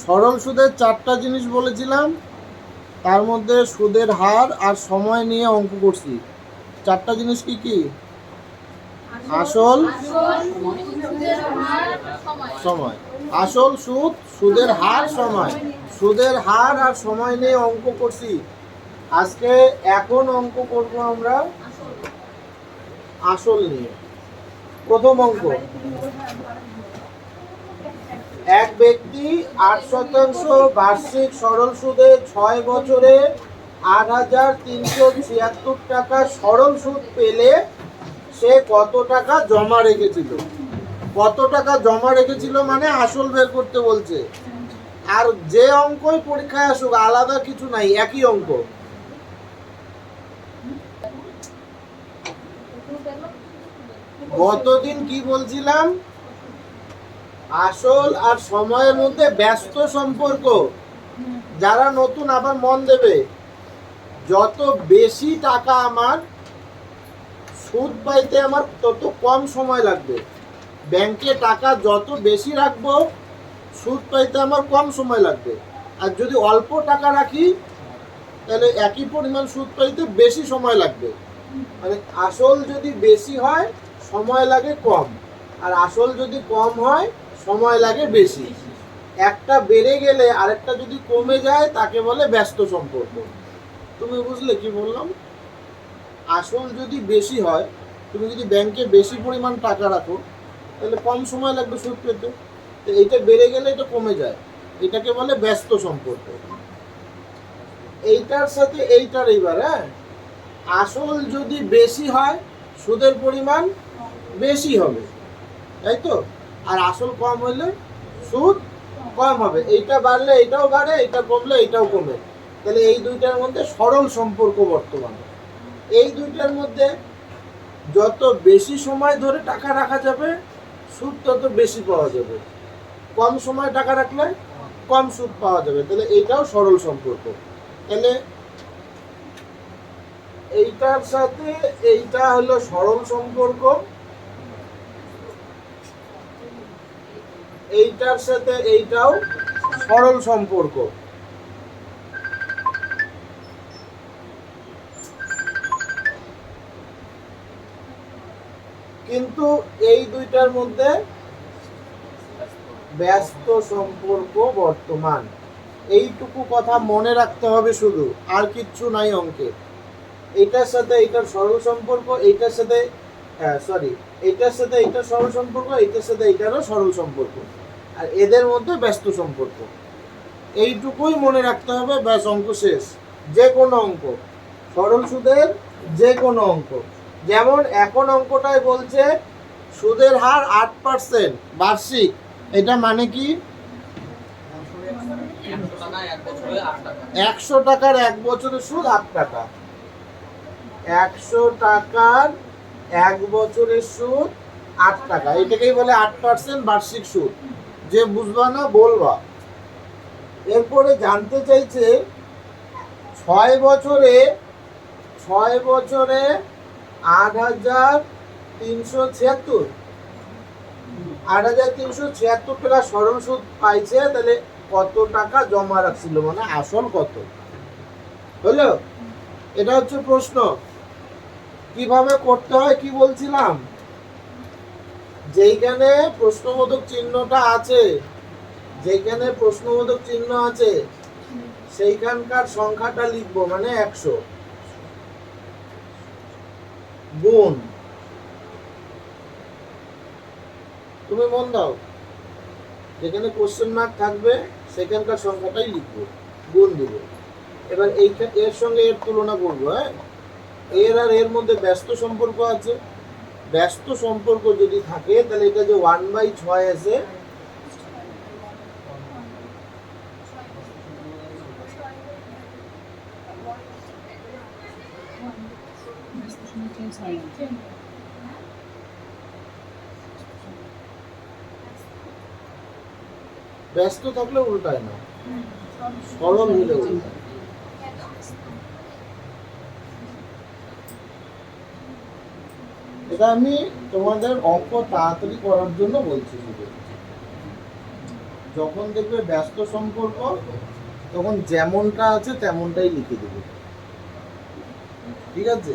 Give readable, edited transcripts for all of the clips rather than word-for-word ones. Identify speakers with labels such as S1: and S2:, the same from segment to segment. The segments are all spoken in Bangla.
S1: সরল সুদের চারটা জিনিস বলেছিলাম, তার মধ্যে সুদের হার আর সময় নিয়ে অঙ্ক করছি। চারটা জিনিস কি কি? আসল, সময়। আসল, সুদ, সুদের হার, সময়। সুদের হার আর সময় নিয়ে অঙ্ক করছি। আজকে এখন অঙ্ক করব আমরা আসল নিয়ে। প্রথম অঙ্ক, এক ব্যক্তি 8% বার্ষিক সরল সুদে 6 বছরে 8,376 টাকা সরল সুদ পেলে সে কত টাকা জমা রেখেছিল? কত টাকা জমা রেখেছিল মানে আসল বের করতে বলছে। আর যে অঙ্কই পরীক্ষায় আসুক, আলাদা কিছু নাই, একই অঙ্ক। গতদিন কি বলছিলাম? আসল আর সময়ের মধ্যে ব্যস্ত সম্পর্ক। যারা নতুন আবার মন দেবে, যত বেশি টাকা আমার সুদ পাইতে আমার তত কম সময় লাগবে। ব্যাংকে টাকা যত বেশি রাখবো, সুদ পাইতে আমার কম সময় লাগবে। আর যদি অল্প টাকা রাখি, তাহলে একই পরিমাণ সুদ পাইতে বেশি সময় লাগবে। মানে আসল যদি বেশি হয়, সময় লাগে কম, আর আসল যদি কম হয়, সময় লাগে বেশি। একটা বেড়ে গেলে আরেকটা যদি কমে যায়, তাকে বলে ব্যস্ত সম্পর্ক। তুমি বুঝলে কি বললাম? আসল যদি বেশি হয়, তুমি যদি ব্যাংকে বেশি পরিমাণ টাকা রাখো, তাহলে কম সময় লাগবে সুদ পেতে। তো এইটা বেড়ে গেলে এটা কমে যায়, এটাকে বলে ব্যস্ত সম্পর্ক। এইটার সাথে এইটার এইবার, হ্যাঁ, আসল যদি বেশি হয়, সুদের পরিমাণ বেশি হবে, তাই তো? আর আসল কম হলে সুদ কম হবে। এইটা বাড়লে এটাও বাড়ে, এটা কমলে এটাও কমে। তাহলে এই দুইটার মধ্যে সরল সম্পর্ক বর্তমানে। এই দুইটার মধ্যে যত বেশি সময় ধরে টাকা রাখা যাবে, সুদ তত বেশি পাওয়া যাবে। কম সময় টাকা রাখলে কম সুদ পাওয়া যাবে। তাহলে এইটাও সরল সম্পর্ক। তাহলে এইটার সাথে এইটা হলো সরল সম্পর্ক, এইটার সাথে এইটাও সরল সম্পর্ক। কিন্তু এই দুইটার মধ্যে ব্যস্ত সম্পর্ক বর্তমান। এইটুকু কথা মনে রাখতে হবে শুধু, আর কিচ্ছু নাই অঙ্কে। এইটার সাথে এইটার সরল সম্পর্ক, এইটার সাথে এইটার সাথে এইটার সরল সম্পর্ক, এইটার সাথে এইটারও সরল সম্পর্ক, আর এদের মধ্যে ব্যস্ত সম্পর্ক। এইটুকুই মনে রাখতে হবে, ব্যাস, অঙ্ক শেষ। যে কোনো অঙ্ক, সরল সুদের যে কোনো অঙ্ক। যেমন এখন অঙ্কটাই বলছে সুদের হার 8% বার্ষিক। এটা মানে কি? 100 টাকার 1 বছরের সুদ 8 টাকা। 100 টাকার 1 বছরের সুদ 8 টাকা। এটাকেই বলে 8% বার্ষিক সুদ। যে বুঝবা না বলবা। এরপরে জানতে চাইছে 6 বছরে 8,376 8,376 টাকা সরল সুদ পাইছে। তাহলে কত টাকা জমা রাখছিল, মানে আসল কত হলো? এটা হচ্ছে প্রশ্ন। কিভাবে করতে হয় কি বলছিলাম? যেইখানে প্রশ্নবোধক চিহ্নটা আছে, যেখানে প্রশ্নবোধক চিহ্ন আছে, সেইখানকার সংখ্যাটা লিখবো, মানে 100 গুণ। তুমি মন দাও, যেখানে কোশ্চেন মার্ক থাকবে সেখানকার সংখ্যাটাই লিখবো, গুণ দিব। এবার এর সঙ্গে এর তুলনা করবো। হ্যাঁ, এর আর এর মধ্যে ব্যস্ত সম্পর্ক আছে। ব্যস্ত সম্পর্ক যদি থাকে, তাহলে এটা যে 1/6 আছে, ব্যস্ত থাকলে উল্টায় না, সরল হলে উল্টায়। এটা আমি তোমাদের অঙ্ক তাড়াতাড়ি করার জন্য বলছি। যখন দেখবে ব্যস্ত সম্পর্ক তখন যেমনটা আছে তেমনটাই লিখে দেবে, ঠিক আছে?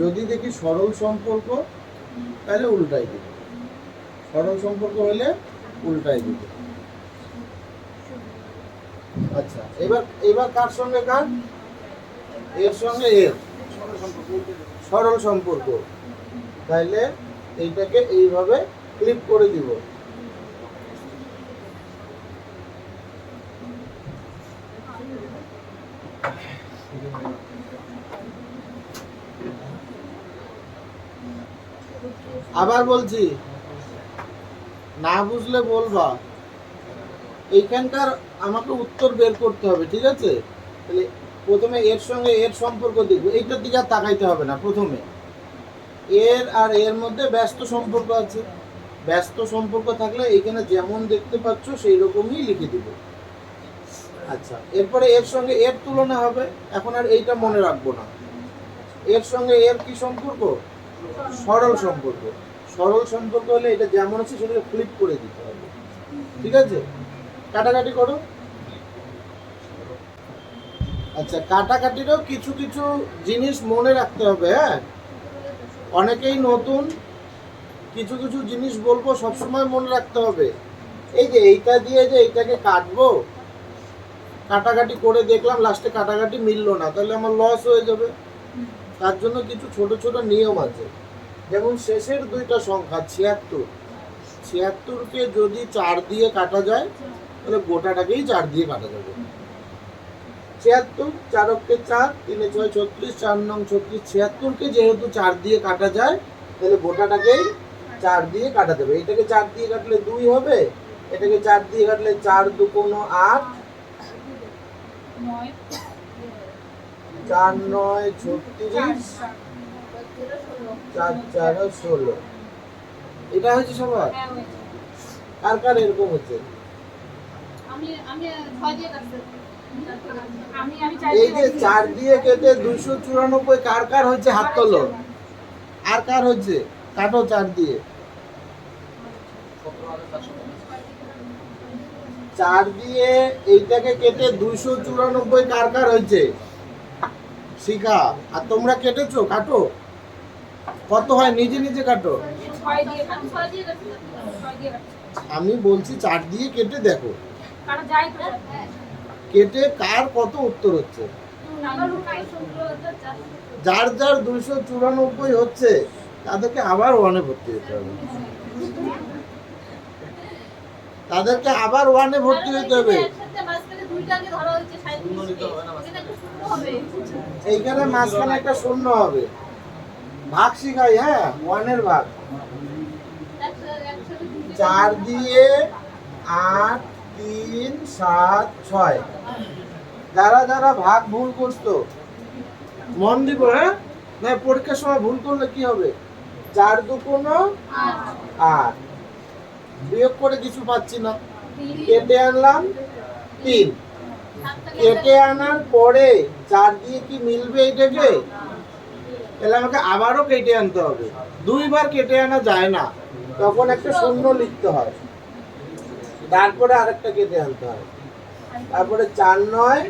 S1: যদি দেখি সরল সম্পর্ক তাহলে উল্টাই দেবে, সরল সম্পর্ক হলে উল্টাই দেবে। আচ্ছা, এবার এবার কার সঙ্গে কার? এর সঙ্গে এর সরল সম্পর্ক, তাইলে এইটাকে এইভাবে ক্লিপ করে দিব। আবার বলছি, না বুঝলে বলবা। এইখানকার আমাকে উত্তর বের করতে হবে, ঠিক আছে? তাহলে প্রথমে এর সঙ্গে এর সম্পর্ক দেখবো, এইটার দিকে আর তাকাইতে হবে না। প্রথমে এর আর এর মধ্যে ব্যস্ত সম্পর্ক আছে, ব্যস্ত সম্পর্ক থাকলে এইখানে যেমন দেখতে পাচ্ছ সেই রকমই লিখে দিব। আচ্ছা, এরপরে এর সঙ্গে এর তুলনা হবে। এখন আর এইটা মনে রাখবো না। এর সঙ্গে এর কি সম্পর্ক? সরল সম্পর্ক। সরল সম্পর্ক হলে এটা যেমন আছে সেটাকে ফ্লিপ করে দিতে হবে, ঠিক আছে? কাটাকাটি করো। আচ্ছা, কাটাকাটিরও কিছু কিছু জিনিস মনে রাখতে হবে। হ্যাঁ, অনেকেই নতুন, কিছু কিছু জিনিস বলবো সবসময় মনে রাখতে হবে। এই যে এইটা দিয়ে যে এইটাকে কাটবো, কাটাকাটি করে দেখলাম লাস্টে কাটাকাটি মিললো না, তাহলে আমার লস হয়ে যাবে। তার জন্য কিছু ছোট ছোট নিয়ম আছে। যেমন শেষের দুইটা সংখ্যা 76, 76কে যদি 4 দিয়ে কাটা যায় তাহলে গোটাটাকেই 4 দিয়ে কাটা যাবে। 76, 4 অক্ষে 4, 3 6 36, 4 নং 36, 76কে যেহেতু 4 দিয়ে কাটা যায় তাহলে গোটাটাকেই 4 দিয়ে কাটা যাবে। এটাকে 4 দিয়ে কাটলে 2 হবে, এটাকে 4 দিয়ে কাটলে 4 2 কোনো 8, 4 9 36, 4 4 16। এটা হচ্ছে সবার? কার কার এরকম হচ্ছে? এই যে 4 দিয়ে কেটে 294 কার কার হচ্ছে? হাত তোলো। আর কার হচ্ছে? কাটো 4 দিয়ে। 4 দিয়ে এইটাকে কেটে 294 কার কার হয়েছে? শিখা। আর তোমরা কেটেছো? কাটো। কত হয়? নিজে নিজে কাটো। আমি বলছি 4 দিয়ে কেটে দেখো, কেটে কার কত উত্তর হচ্ছে। যার যার 294 হচ্ছে তাদেরকে আবার ওয়ানে ভর্তি হতে হবে, তাদেরকে আবার ওয়ানে ভর্তি হতে হবে। এইখানে মাঝখানে একটা শূন্য হবে। ভাগ শিখাই। হ্যাঁ, ওয়ানের ভাগ। 4 দিয়ে 8 3 7 6। যারা যারা ভাগ ভুল করছো মন দিব। হ্যাঁ, না পরীক্ষার সময় ভুল করলে কি হবে? 4 2 কোনো 8, বিয়োগ করে কিছু পাচ্ছি না, কেটে আনলাম 3। কেটে আনার পরে 4 দিয়ে কি মিলবে এটাকে? তাহলে আমাকে আবারও কেটে আনতে হবে। 2 বার কেটে আনা যায় না, তখন একটা শূন্য লিখতে হয়, তারপরে আরেকটা কেটে আনতে হয়। তারপরে 4 9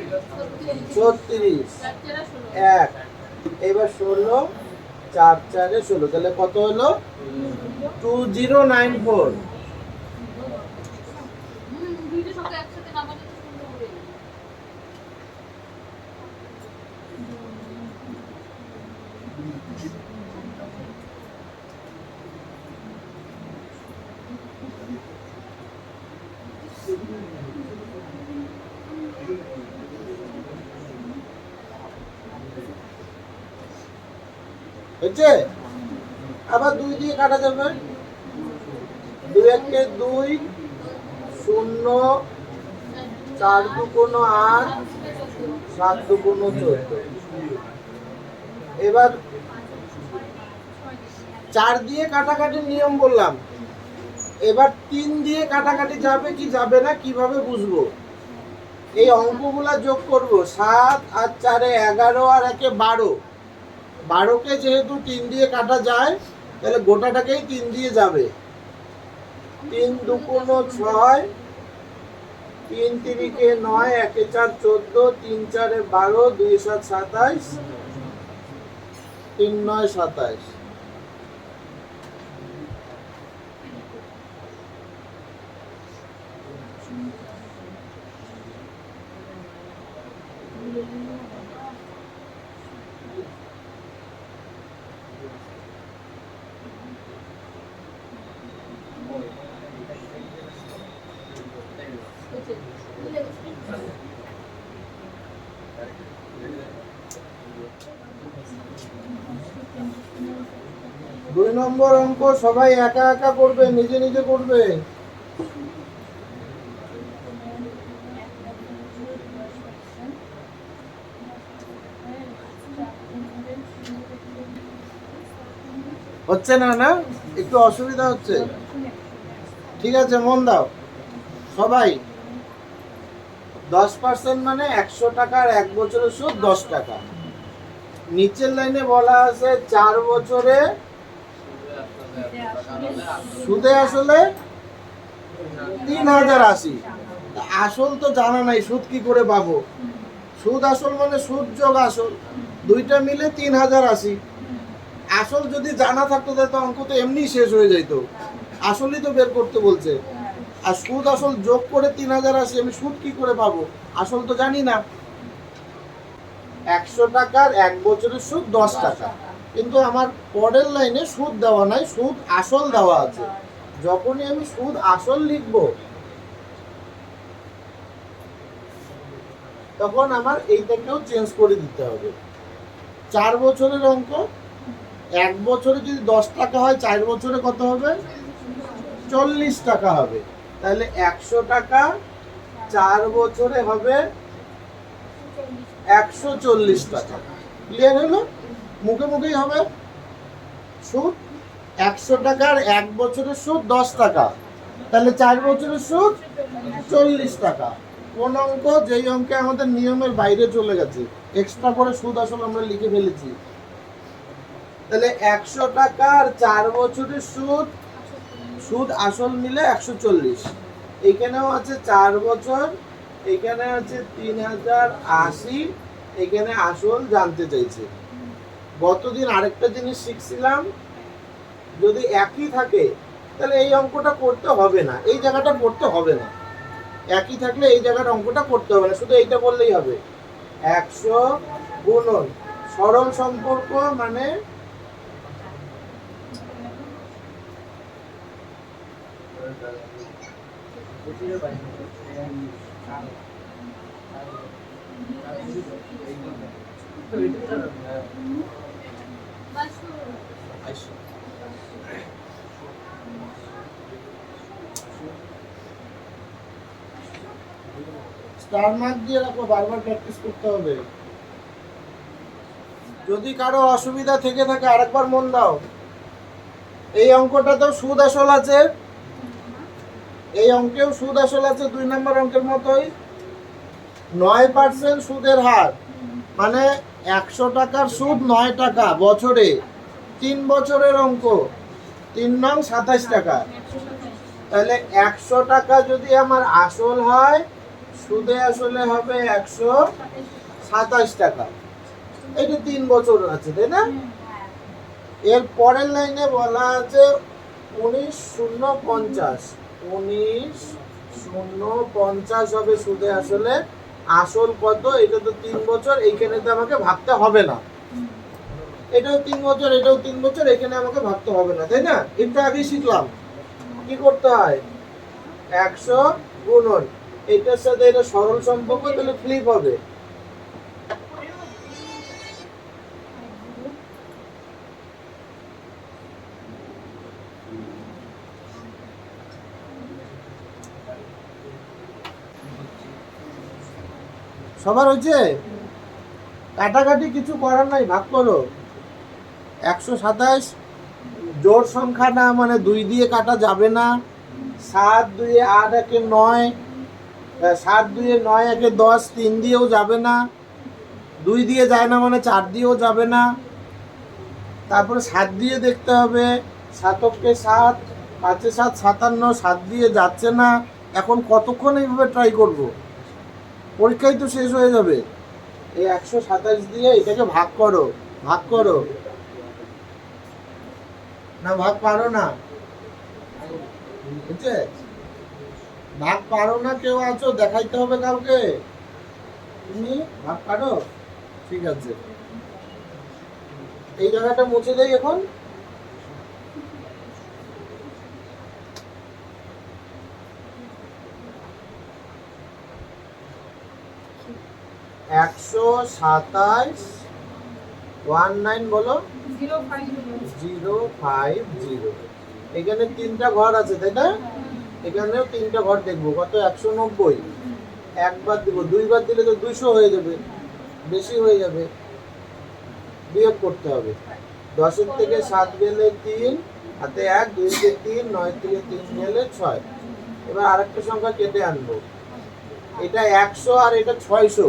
S1: 36, 1, এবার 16, 4 4 16। তাহলে কত হলো? 2094। হচ্ছে? আবার 2 দিয়ে কাটা যাবে। 2 1 2, 0, 4 2 কোনো 8, 7 2 কোনো 14। এবার 4 দিয়ে কাটাকাটির নিয়ম বললাম। এবার 3 দিয়ে কাটাকাটি যাবে কি যাবে না কিভাবে বুঝবো? এই অঙ্কগুলা যোগ করব। 7 আর 4 11 আর 1 12। 12কে যেহেতু 3 দিয়ে কাটা যায় তাহলে গোটাটাকেই 3 দিয়ে যাবে। 3 2 কোনো 6, তিন তিরিকে 9, 1 এ 4 14, 3 4 এ 12, 2 7 27, 3 9 27। দুই নম্বর অঙ্ক সবাই একা একা করবে, নিজে নিজে করবে। হচ্ছে না? না, একটু অসুবিধা হচ্ছে। ঠিক আছে, মন দাও সবাই। 10% মানে 100 টাকার 1 বছরের সুদ 10 টাকা। নিচের লাইনে বলা আছে 4 বছরে সুদে আসলে 3080। আসল তো জানা নাই, সুদ কি করে পাবো? সুদ আসল মানে সুদ যোগ আসল, দুইটা মিলে 3080। আসল যদি জানা থাকতো তাহলে অঙ্ক তো এমনি শেষ হয়ে যেত। আসলই তো বের করতে বলছে, আর সুদ আসল যোগ করে 3080। আমি সুদ কি করে পাবো? আসল তো জানি না। 100 টাকার 1 বছরের সুদ 10 টাকা, কিন্তু আমার পরের লাইনে সুদ দেওয়া নাই, সুদ আসল দেওয়া আছে। যখনই আমি সুদ আসল লিখবো তখন আমার এইটাকেও চেঞ্জ করে দিতে হবে। 4 বছরের অঙ্ক, 1 বছরে যদি 10 টাকা হয়, 4 বছরে কত হবে? 40 টাকা হবে। তাহলে 100 টাকা 4 বছরে হবে 140 টাকা। ক্লিয়ার হলো? মুখে মুখেই হবে। সুদ 100 টাকার 1 বছরের সুদ 10 টাকা, তাহলে 4 বছরের সুদ 40 টাকা। কোন অঙ্ক? যেই অঙ্কে আমাদের নিয়মের বাইরে চলে গেছে, এক্সট্রা করে সুদ আসল আমরা লিখে ফেলেছি। তাহলে 100 টাকার 4 বছরের সুদ, সুদ আসল মিলে 140। এখানেও আছে 4 বছর, এখানে আছে 3080, এখানে আসল জানতে চাইছে। গতদিন আরেকটা জিনিস শিখছিলাম, যদি একই থাকে তাহলে এই অঙ্কটা করতে হবে না, এই জায়গাটা করতে হবে না। একই থাকলে এই জায়গার অঙ্কটা করতে হবে না, শুধু এইটা বললেই হবে। 100 গুণন সরল সম্পর্ক মানে স্টার মার্ক দিয়ে রাখো, বারবার প্র্যাকটিস করতে হবে। যদি কারো অসুবিধা থেকে থাকে আরেকবার মন দাও। এই অঙ্কটাতেও সুদ আসল আছে, এই অঙ্কেও সুদ আসল আছে, 2 নম্বর অঙ্কের মতোই। 9% সুদের হার মানে 100 টাকার সুদ 9 টাকা বছরে, 3 বছরের অঙ্ক, 3 নং 27 টাকা। তাহলে 100 টাকা যদি আমার আসল হয়, সুদে আসলে হবে 127 টাকা। এটা 3 বছর আছে, তাই না? এর পরের লাইনে বলা আছে 19,050, 19,050 হবে সুদে আসলে। আসল কত? এটা তো 3 বছর, এইখানে তো আমাকে ভাবতে হবে না। এটাও 3 বছর, এটাও 3 বছর, এখানে আমাকে ভাবতে হবে না, তাই না? এটা আগে শিখলাম কি করতে হয়। 100 গুণন এটার সাথে এটা সরল সম্পর্ক, তাহলে ফ্লিপ হবে। সবার হচ্ছে? কাটাকাটি কিছু করার নাই, ভাগ করো। 127 জোড় সংখ্যা না, মানে 2 দিয়ে কাটা যাবে না। 7 2 8 1 9, 7 2 9 1 10, 3 দিয়েও যাবে না। 2 দিয়ে যায় না মানে 4 দিয়েও যাবে না। তারপরে 7 দিয়ে দেখতে হবে, 7 কে 7, 5 7 57, 7 দিয়ে যাচ্ছে না। এখন কতক্ষণ এইভাবে ট্রাই করব? পরীক্ষাই তো শেষ হয়ে যাবে। এই 127 দিয়ে এটাকে ভাগ করো, ভাগ করো। না ভাগ পারো না, বুঝছে? ভাগ পারো না কেউ আছো, দেখাইতে হবে কাউকে। তুমি ভাগ পারো? ঠিক আছে, এই জায়গাটা মুছে দেই এখন। একশো 19 বলো। 050। এখানে 3টা ঘর আছে তাই না? এখানেও 3টা ঘর দেখবো। কত? 190। একবার দিব, 2বার দিলে তো 200 হয়ে যাবে, বেশি হয়ে যাবে। বিয়োগ করতে হবে। 10 থেকে 7 গেলে 3, হাতে 1, 2 থেকে 3, 9 থেকে 3 গেলে 6। এবার আরেকটা সংখ্যা কেটে আনবো। এটা 100 আর এটা 600।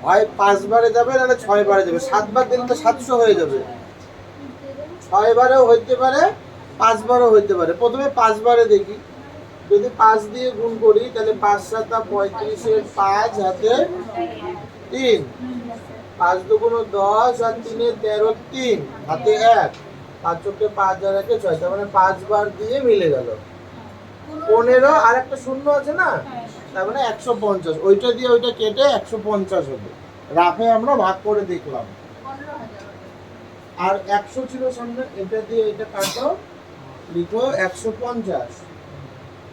S1: হয় 5 বারে যাবে, নাহলে 6 বারে যাবে। 7 বার দিলে তো 700 হয়ে যাবে। 6 বারেও হইতে পারে, 5 বারও হইতে পারে। প্রথমে 5 বারে দেখি। যদি 5 দিয়ে গুণ করি তাহলে 5 7 35 এর 5 হাতে 3, 5 দুগুণ 10 আর 3 13, 3 হাতে 1, 5 চোখে 5 আর 1 6। তার মানে 5 বার দিয়ে মিলে গেল। 15 আর একটা শূন্য আছে না, তার মানে 150। ওইটা দিয়ে ওইটা কেটে 150 হবে। রাফে আমরা ভাগ করে দেখলাম। আর 100 ছিল সামনে, এটা দিয়ে এটা কাটো, লিখো 150।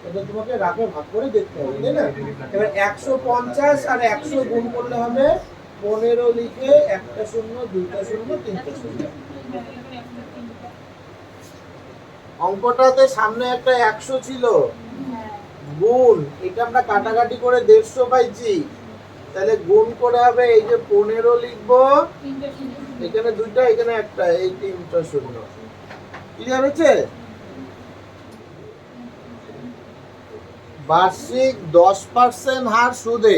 S1: এটা তোমাকে রাফে ভাগ করে দেখতে হবে, তাই না? এবার 150 আর 100 গুণ করলে হবে 15। লিখে একটা শূন্য, দুইটা শূন্য, তিনটা শূন্য। অঙ্কটাতে সামনে একটা 100 ছিল, গুণ এটা আমরা কাটাকাটি করে 150 পাইছি। তাহলে গুণ করে হবে এই যে 15 লিখবো, এখানে দুইটা, এখানে একটা, এই 3টা শূন্য। ক্লিয়ার হচ্ছে? বার্ষিক 10% হার সুদে।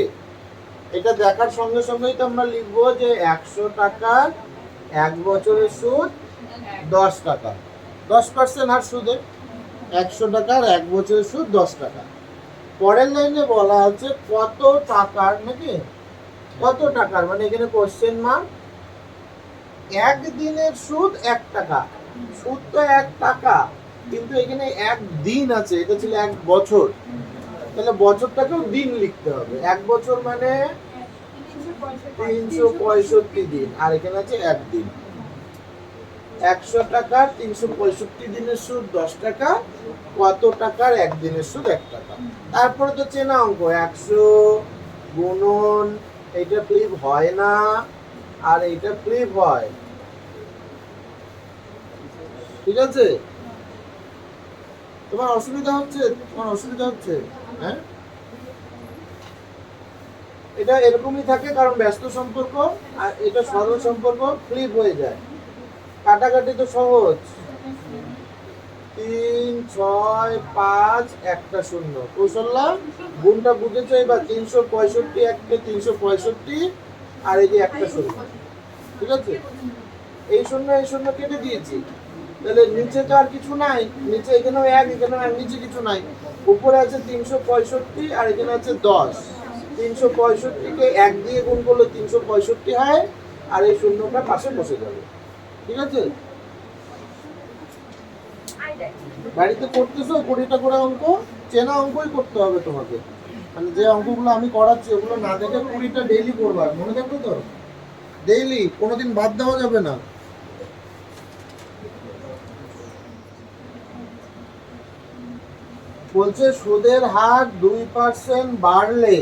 S1: এটা দেখার সঙ্গে সঙ্গেই তো আমরা লিখবো যে 100 টাকার 1 বছরের সুদ 10 টাকা। 10% হার সুদে 100 টাকার 1 বছরের সুদ 10 টাকা। পরের লাইনে বলা আছে কত টাকার, নাকি কত টাকার, মানে এখানে কোশ্চেন মার্ক। একদিনের সুদ 1 টাকা। সুদ তো 1 টাকা, কিন্তু এখানে 1 দিন আছে, এটা ছিল 1 বছর। তাহলে বছরটাকেও দিন লিখতে হবে। 1 বছর মানে 365 দিন, আর এখানে আছে 1 দিন। 100 টাকার 365 দিনের সুদ 10 টাকা। কত টাকার 1 দিনের সুদ 1 টাকা। তারপরে তো চেনা অঙ্ক, 100 গুণন, এটা ফ্লিপ হয় না আর এটা ফ্লিপ হয়। ঠিক আছে? তোমার অসুবিধা হচ্ছে? তোমার অসুবিধা হচ্ছে? হ্যাঁ, এটা এরকমই থাকে, কারণ ব্যস্ত সম্পর্ক আর এটা সরল সম্পর্ক ফ্লিপ হয়ে যায়। কাটাকাটি তো সহজ। 3 6 5 একটা শূন্য। কৌশল্যা গুণটা বুঝেছো এবার? 365 একটা 365 আর এই যে একটা শূন্য। ঠিক আছে? এই শূন্য কেটে দিয়েছি। তাহলে নিচে তো আর কিছু নাই, নিচে এখানেও 1, এখানেও 1, নিচে কিছু নাই। উপরে আছে 365 আর এখানে আছে 10। 365-কে 1 দিয়ে গুণ করলে 365 হয়, আর এই শূন্যটা পাশে বসে যাবে। ঠিক আছে? বাড়িতে করতেছো 20টা করে অঙ্ক, চেনা অঙ্কই করতে হবে তোমাকে। মানে যে অঙ্কগুলো আমি করাচ্ছি ওগুলো না দেখে 20টা ডেইলি করবা, মনে থাকবে তো? ডেইলি, কোনোদিন বাদ দেওয়া যাবে না। বলছে সুদের হার 2% বাড়লে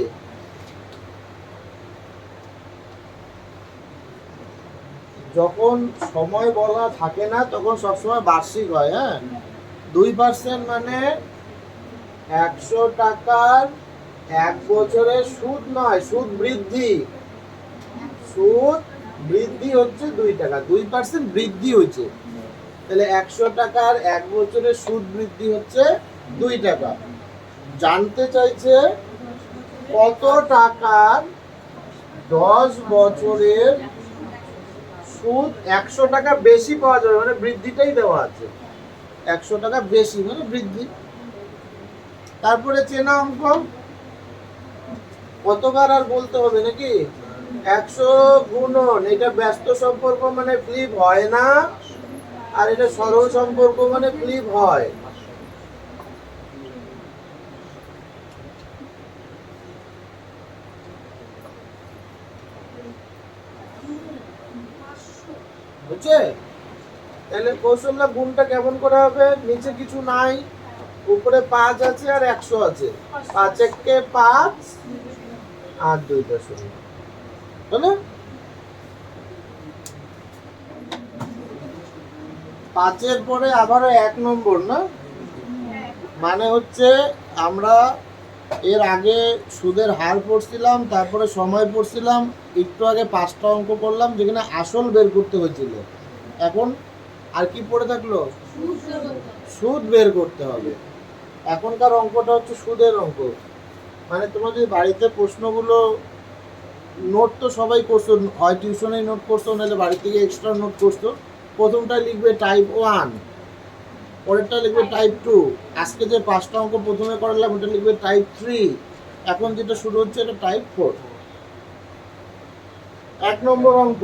S1: যখন সময় বলা থাকে না তখন সবসময় বার্ষিক হয়। হ্যাঁ, 2% মানে 100 টাকার 1 বছরের সুদ নয়, সুদ বৃদ্ধি। সুদ বৃদ্ধি হচ্ছে 2 টাকা, 2% বৃদ্ধি হচ্ছে। তাহলে 100 টাকার 1 বছরের সুদ বৃদ্ধি হচ্ছে 2 টাকা। জানতে চাইছে কত টাকার 10 বছরের সুদ 100 টাকা বেশি পাওয়া যাবে, মানে বৃদ্ধিটাই দেওয়া আছে। 100 টাকা বেশি মানে বৃদ্ধি। তারপরে চেনা অঙ্ক, কতবার আর বলতে হবে নাকি? 100 গুণন, এটা ব্যস্ত সম্পর্ক মানে ফ্লিপ হয় না, আর এটা সরল সম্পর্ক মানে ফ্লিপ হয়। বুঝছে? তাহলে কৌশল্য গুণটা কেমন করে হবে? নিচে কিছু নাই, উপরে 5 আছে আর 100 আছে, 5 একে 5 আর 2টা শূন্য, তাই 5-এর পরে আবারও 1 নম্বর না, মানে হচ্ছে আমরা এর আগে সুদের হার পড়ছিলাম, তারপরে সময় পড়ছিলাম, একটু আগে 5টা অঙ্ক করলাম যেখানে আসল বের করতে হয়েছিল। এখন আর কি পড়ে থাকলো? সুদ বের করতে হবে। এখনকার অঙ্কটা হচ্ছে সুদের অঙ্ক। মানে তোমরা যদি বাড়িতে প্রশ্নগুলো নোট তো সবাই করছো, হয় টিউশনেই নোট করছো, নাহলে বাড়ি থেকে এক্সট্রা নোট করছো। প্রথমটা লিখবে টাইপ 1, পরেরটা লিখবে টাইপ 2, আজকে যে 5টা অঙ্ক প্রথমে করালাম ওটা লিখবে টাইপ 3, এখন যেটা শুরু হচ্ছে এটা টাইপ 4। 1 নম্বর অঙ্ক,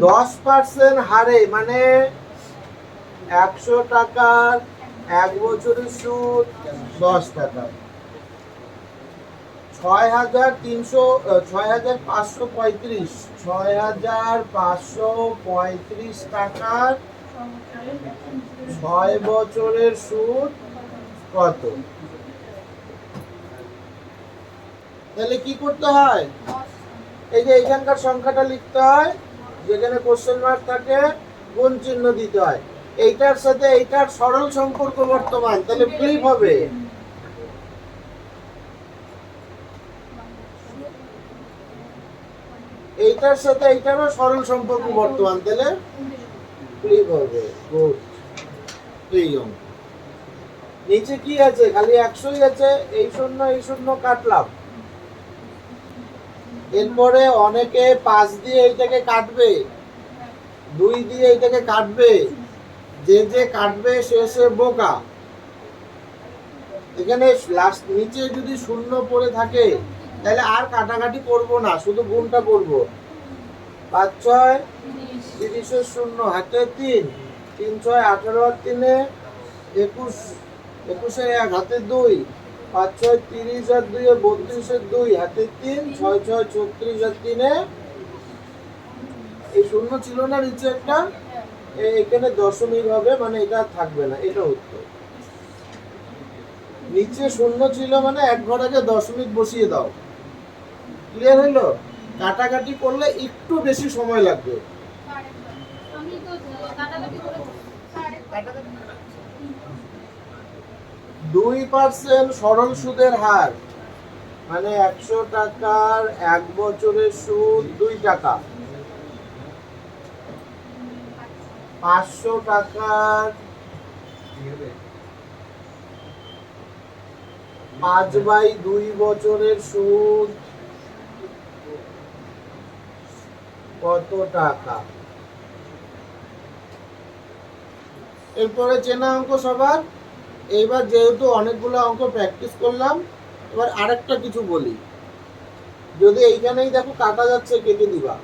S1: 10% হারে মানে 100 টাকার 1 বছরের সুদ 10 টাকা, 6,535 টাকার 6 বছরের সুদ কত? তাহলে কি করতে হয়? এই যে এখানকার সংখ্যাটা লিখতে হয়, যেখানে কোশ্চেন মার্ক থাকে গুণ চিহ্ন দিতে হয়। এইটার সাথে এইটার সরল সম্পর্ক বর্তমান, তাহলে ফ্লিপ হবে। এইটার সাথে এইটারও সরল সম্পর্ক বর্তমান, তাহলে ফ্লিপ হবে। গুড। এই অঙ্ক নিচে কি আছে? খালি 100ই আছে, এই শূন্য কাটলাম। এরপরে অনেকে 5 দিয়ে এইটাকে কাটবে, 2 দিয়ে এইটাকে কাটবে, যে কাটবে সে বোকা। এখানে লাস্ট নিচে যদি শূন্য পড়ে থাকে তাহলে আর কাটাকাটি করব না, শুধু গুণটা করব। 5 6 30 শূন্য হাতে 3, 3 6 18 আর 3 21, 21 1 হাতে 2, 5 6 30 আর 2 32 2 হাতে 3, 6 6 36 আর 3 এই শূন্য ছিল না নিচে একটা, এখানে দশমিক হবে, মানে এটা থাকবে না, এটা উত্তর। নিচে শূন্য ছিল মানে এক ঘর আগে দশমিক বসিয়ে দাও। ক্লিয়ার হইলো? কাটাকাটি করলে একটু বেশি সময় লাগবে। 2% সরল সুদের হার মানে 100 টাকার 1 বছরের সুদ 2 টাকা, 500 টাকার 5/2 বছরের সুদ কত টাকা? এরপরে চেনা অঙ্ক সবার। এইবার যেহেতু অনেকগুলো অঙ্ক প্র্যাকটিস করলাম, এবার আরেকটা কিছু বলি। যদি এইখানেই দেখো কাটা যাচ্ছে, কেটে দিবা।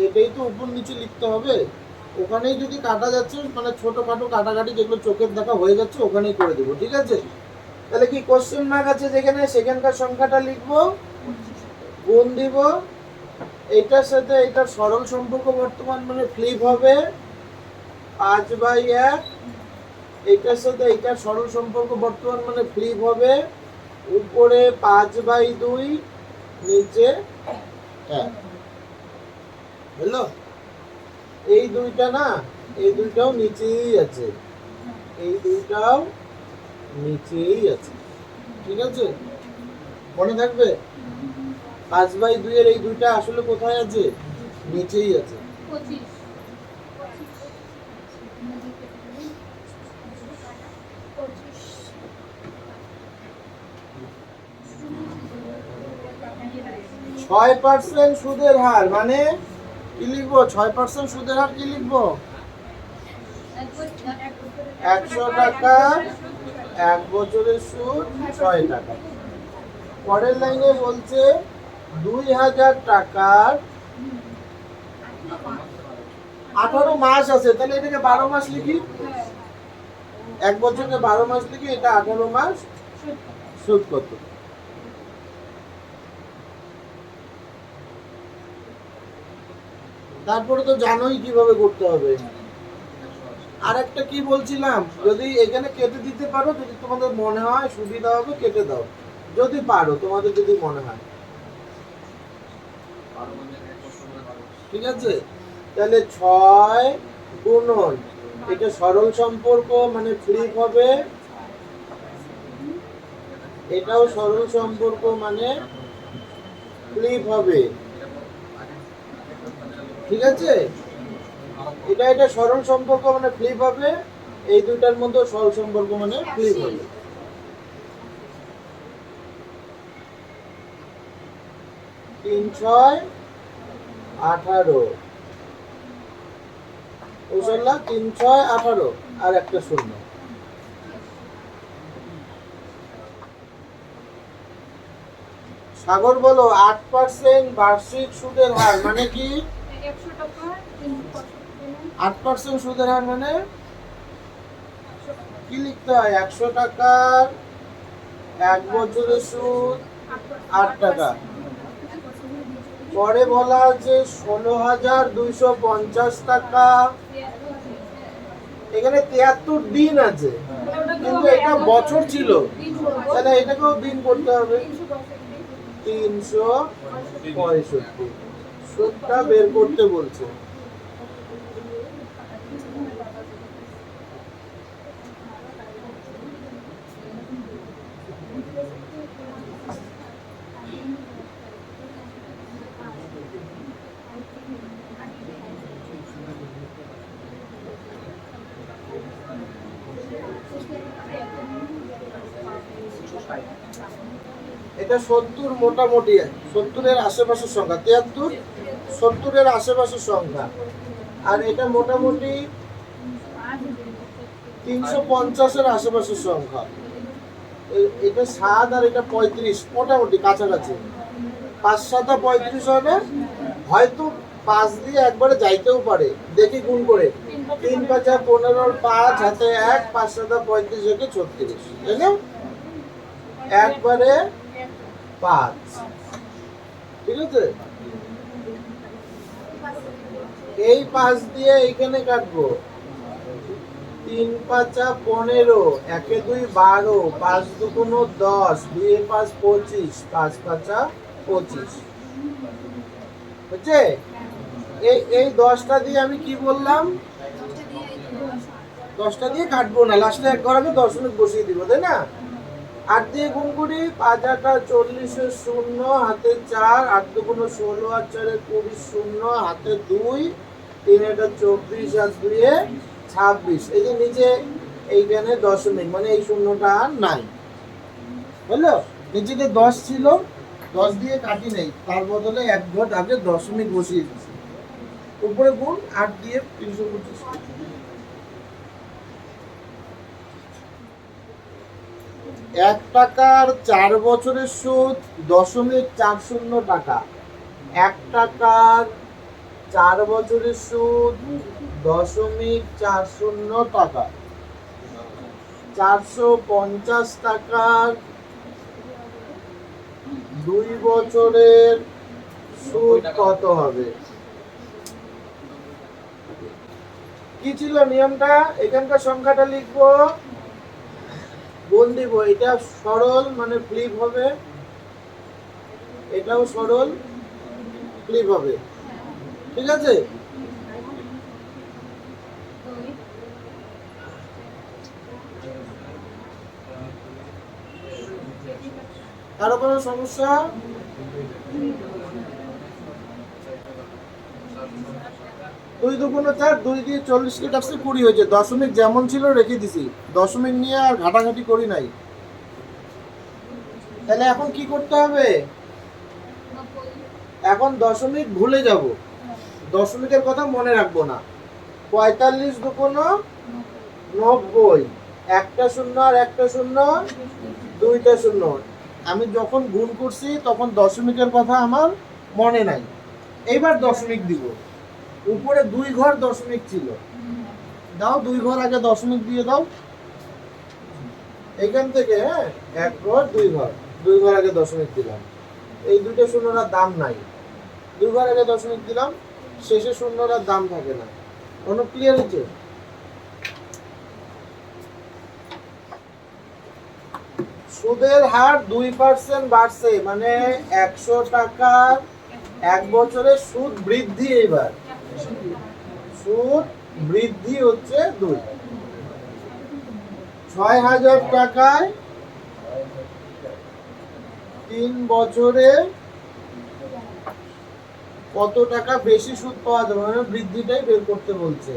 S1: এটাই তো উপর নিচে লিখতে হবে, ওখানেই যদি কাটা যাচ্ছে মানে ছোটখাটো কাটাকাটি যেগুলো চোখের দেখা হয়ে যাচ্ছে ওখানেই করে দেবো, ঠিক আছে? তাহলে কি কোশ্চেন মার্ক আছে যেখানে, সেখানকার সংখ্যাটা লিখবো, গুণ দিব, এইটার সাথে এইটার সরল সম্পর্ক বর্তমান মানে ফ্লিপ হবে 5/1, এইটার সাথে এইটার সরল সম্পর্ক বর্তমান মানে ফ্লিপ হবে, উপরে 5/2 নিচে 1। বুঝলো? এই দুইটা না, এই দুইটাও নিচেই আছে, এই দুইটাও নিচেই আছে, ঠিক আছে? মনে থাকবে 5/2 এর এই দুইটা আসলে কোথায় আছে? নিচেই আছে। 6% সুদের হার মানে কি লিখবো? 6% সুদের হার কি লিখবো? 100 টাকা, 1 বছরের সুদ 6 টাকা। পরের লাইনে বলছে 2000 টাকার 18 মাস আছে, তাহলে এটাকে 12 মাস লিখি। 1 বছরকে 12 মাস লিখি, এটা 18 মাস। সুদ কত? তারপরে তো জানোই কিভাবে করতে হবে। আর একটা কি বলছিলাম, যদি এখানে কেটে দিতে পারো, যদি তোমাদের মনে হয় সুবিধা হবে কেটে দাও, যদি পারো, তোমাদের যদি মনে হয়, ঠিক আছে। তাহলে 6 গুণন, এটা সরল সম্পর্ক মানে ফ্লিপ হবে, এটাও সরল সম্পর্ক মানে ফ্লিপ হবে, ঠিক আছে। এটা সরল সম্পর্ক মানে ফ্লিপ হবে, এই দুইটার মধ্যে সরল সম্পর্ক মানে ফ্লিপ হবে। 3 6 18, 3 6 18 আর একটা শূন্য। সাগর বলো, 8% বার্ষিক সুদের হার মানে কি? 8% সুদের হার মানে কি লিখতে হয়? 100 টাকার 1 বছরের সুদ 8 টাকা। পরে বলা আছে 16,250 টাকা, এখানে 73 দিন আছে, কিন্তু এটা বছর ছিল, তাহলে এটাকেও দিন করতে হবে। 365 সুদটা বের করতে বলছে। এটা 70 মোটামুটি 70-এর আশেপাশের সংখ্যা, 73 70-এর আশেপাশের সংখ্যা, আর এটা মোটামুটি 350-এর আশেপাশের সংখ্যা। এটা 7 আর এটা 35, মোটামুটি কাছাকাছি। 5 7 35 হয় না? হয়তো 5 দিয়ে একবারে যাইতেও পারে, দেখি গুণ করে। 3 5 15, 5 হাতে 1, 5 7 35 থেকে 36, তাই না? একবারে 5, ঠিক আছে। এই 5 দিয়ে এইখানে কাটবো, 3 5 15, 1 2 12, 5 2 10, 2 5 25, 5 5 25, বুঝছে? এই 10টা দিয়ে আমি কি বললাম? 10টা দিয়ে কাটবো না, লাস্টে এক ঘর আমি দশমিক বসিয়ে দিব, তাই না? 8 দিয়ে গুণ করি, 5 8 40, শূন্য হাতে 4, 8 2 16 আর 4 20, শূন্য হাতে 2, 3 24 আর 2 26। এই যে নিচে এইখানে দশমিক, মানে এই শূন্যটা আর নাই, বুঝলো? নিচে যে 10 ছিল, 10 দিয়ে কাটি নেই, তার বদলে এক ঘর আগে দশমিক বসিয়ে দিচ্ছি, উপরে গুণ 8 দিয়ে 325। 1 টাকার 4 বছরের সুদ 0.40 টাকা। 1 টাকার 4 বছরের সুদ 0.40 টাকা। 450 টাকার 2 বছরের সুদ কত হবে? কি ছিল নিয়মটা? এখানকার সংখ্যাটা লিখবো, গুণ দিব, এটা সরল মানে ফ্লিপ হবে, এটাও সরল ফ্লিপ হবে, ঠিক আছে। কারো কোনো সমস্যা? দুই দুগুণে 4, 2 দিয়ে 40 কেটে আসছে 20 হয়েছে। দশমিক যেমন ছিল রেখে দিছি, দশমিক নিয়ে আর ঘাটাঘাটি করি নাই। তাহলে এখন কি করতে হবে? এখন দশমিক ভুলে যাব, দশমিকের কথা মনে রাখবো না। 45 দুগুণ 90, একটা শূন্য আর একটা শূন্য, দুইটা শূন্য। আমি যখন গুণ করছি তখন দশমিকের কথা আমার মনে নাই, এইবার দশমিক দিব। উপরে 2 ঘর দশমিক ছিল, দাও 2 ঘর আগে দশমিক দিয়ে দাও। এইখান থেকে, হ্যাঁ, 1 ঘর 2 ঘর, 2 ঘর আগে দশমিক দিলাম। এই দুইটা শূন্যর আর দাম নাই, 2 ঘর আগে দশমিক দিলাম, শেষে শূন্যর আর দাম থাকে না। কোনো ক্লিয়ার হচ্ছে? সুদের হার 2% বাড়ছে, মানে 100 টাকার 1 বছরে সুদ বৃদ্ধি। এইবার সুদ বৃদ্ধি হচ্ছে 2। 6000 টাকায় 3 বছরে কত টাকা বেশি সুদ পাওয়া যাবে, মানে বৃদ্ধিটাই বের করতে বলছে।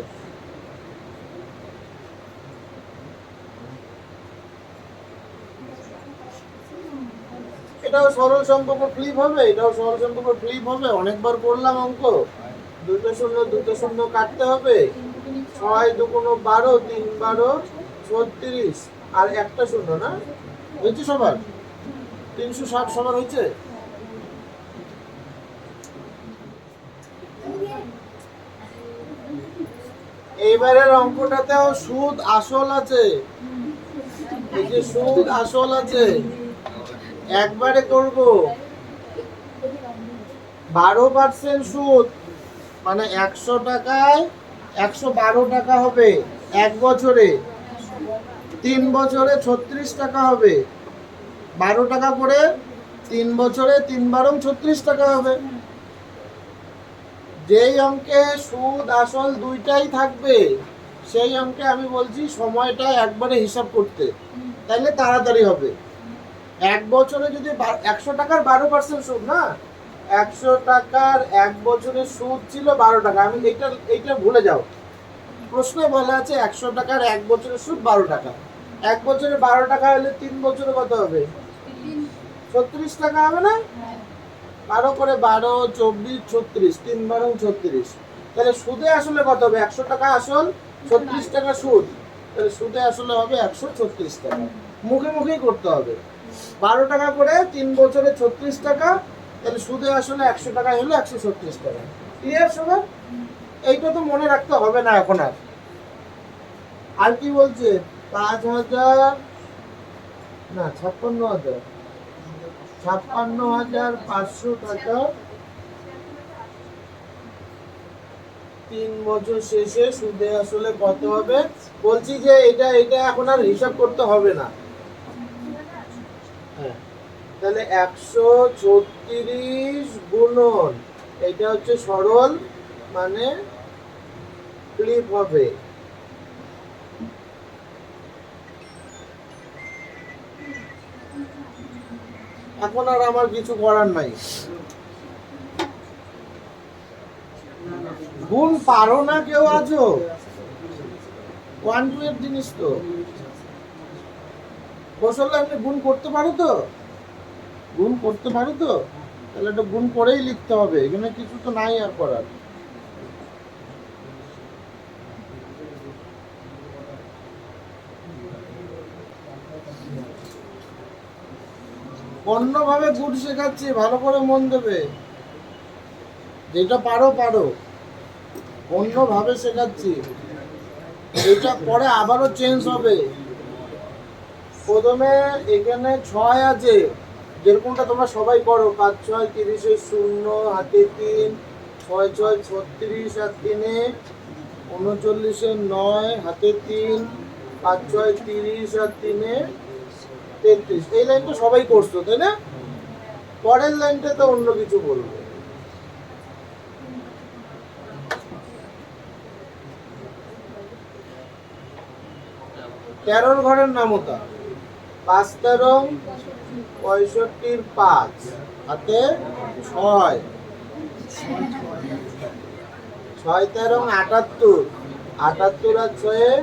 S1: এটাও সরল সম্পর্ক ফ্লিপ হবে, এটাও সরল সম্পর্ক ফ্লিপ হবে। অনেকবার করলাম অঙ্ক, দুটো শূন্য কাটতে হবে। 6 দুগুণ 12, 3 12 36, আর একটা শূন্য। না হয়েছে সবার? 360 সবার হয়েছে? এইবারের অঙ্কটাতেও সুদ আসল আছে, এই যে সুদ আসল আছে, একবারে করব। 12% সুদ, মানে 100 টাকায় 112 টাকা হবে 1 বছরে। 3 বছরে 36 টাকা হবে, 12 টাকা করে 3 বছরে, 3 12 36 টাকা হবে। যেই অঙ্কে সুদ আসল দুইটাই থাকবে, সেই অঙ্কে আমি বলছি সময়টা একবারে হিসাব করতে, তাহলে তাড়াতাড়ি হবে। 1 বছরে যদি 100 টাকার 12% সুদ, না 100 টাকার 1 বছরের সুদ ছিল 12 টাকা। আমি এইটা ভুলে যাও, প্রশ্নে বলা আছে 100 টাকার 1 বছরের সুদ 12 টাকা। 1 বছরে 12 টাকা হলে 3 বছরে কত হবে? 36 টাকা হবে না? 12 করে 12 24 36, 3 12 36। তাহলে সুদে আসলে কত হবে? 100 টাকা আসল, 36 টাকা সুদ। তাহলে সুদে আসলে হবে 136 টাকা। মুখে মুখেই করতে হবে। 12 টাকা করে 3 বছরে 36 টাকা, তাহলে সুদে আসলে 100 টাকা হলো 136 টাকা। ক্লিয়ার সবার? এইটা তো মনে রাখতে হবে না এখন আর। আর কি বলছে? 5000, না 56,000, 56,500 টাকা 3 বছর শেষে সুদে আসলে কত হবে বলছি। যে এটা এখন আর হিসাব করতে হবে না। হ্যাঁ, তাহলে 136 গুণন, এটা হচ্ছে সরল, মানে ক্লিপ হবে। এখন আর আমার কিছু করার নাই। গুণ পারো না কেউ? আজও 1 2 এর জিনিস তো ফসল, আপনি গুণ করতে পারো তো? গুণ করতে পারো তো? তাহলে এটা গুণ করেই লিখতে হবে, এখানে কিছু তো নাই আর করার। অন্যভাবে গুণ শেখাচ্ছি, ভালো করে মন দেবে। যেটা পারো পারো, অন্যভাবে শেখাচ্ছি। এটা পরে আবারও চেঞ্জ হবে। প্রথমে এখানে 6 আছে, যেরকমটা তোমরা সবাই করো, 5 6 30 শূন্য, হাতে 3, 6 6 36 আর 3 39 9, হাতে 3, 5 6 30 আর 3 33। এই লাইনটা সবাই করছো, তাই না? পরের লাইনটা তো অন্য কিছু বলবো। 13 ঘরের নামতা, 5 13 65 5, হাতে 6, 6 13 78, 78 আর 6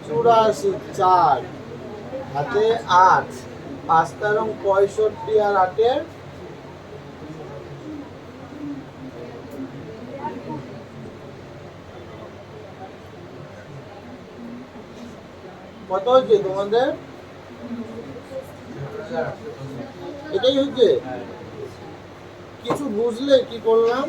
S1: 84, 4, হাতে 8, 5 13 65 আর 8 42। কত হয়েছে তোমাদের? এটাই হচ্ছে? কিছু বুঝলে কি করলাম?